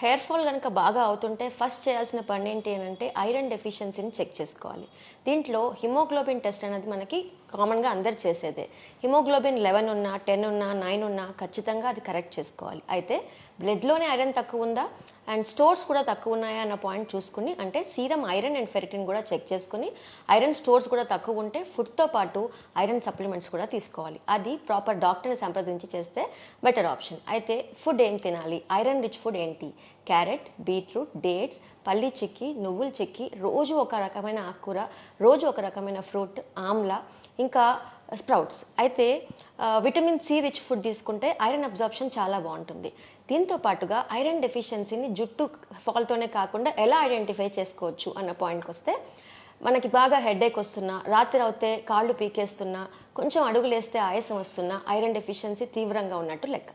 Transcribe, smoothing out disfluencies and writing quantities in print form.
Hair fall కనుక బాగా అవుతుంటే ఫస్ట్ చేయాల్సిన పని ఏంటి అంటే ఐరన్ డెఫిషియన్సీని చెక్ చేసుకోవాలి. దీంట్లో హిమోగ్లోబిన్ టెస్ట్ అనేది మనకి కామన్గా అందరు చేసేదే. హిమోగ్లోబిన్ 11 ఉన్నా 10 ఉన్నా 9 ఉన్నా ఖచ్చితంగా అది కరెక్ట్ చేసుకోవాలి. అయితే బ్లడ్లోనే ఐరన్ తక్కువ ఉందా అండ్ స్టోర్స్ కూడా తక్కువ ఉన్నాయా అన్న పాయింట్ చూసుకుని, అంటే సీరం ఐరన్ అండ్ ఫెరిటిన్ కూడా చెక్ చేసుకుని ఐరన్ స్టోర్స్ కూడా తక్కువ ఉంటే ఫుడ్తో పాటు ఐరన్ సప్లిమెంట్స్ కూడా తీసుకోవాలి. అది ప్రాపర్ డాక్టర్ని సంప్రదించి చేస్తే బెటర్ ఆప్షన్. అయితే ఫుడ్ ఏం తినాలి, ఐరన్ రిచ్ ఫుడ్ ఏంటి? క్యారెట్, బీట్రూట్, డేట్స్, పల్లి చిక్కీ, నువ్వుల చిక్కీ, రోజు ఒక రకమైన ఆకుకూర, రోజు ఒక రకమైన ఫ్రూట్, ఆమ్లా, ఇంకా స్ప్రౌట్స్. అయితే విటమిన్ సి రిచ్ ఫుడ్ తీసుకుంటే ఐరన్ అబ్జార్ప్షన్ చాలా బాగుంటుంది. దీంతో పాటుగా ఐరన్ డెఫిషియన్సీని జుట్టు ఫాల్తోనే కాకుండా ఎలా ఐడెంటిఫై చేసుకోవచ్చు అన్న పాయింట్కి వస్తే, మనకి బాగా హెడేక్ వస్తున్నా, రాత్రి అవుతే కాళ్ళు పీకేస్తున్నా, కొంచెం అడుగులేస్తే ఆయాసం వస్తున్నా ఐరన్ డెఫిషియన్సీ తీవ్రంగా ఉన్నట్టు లెక్క.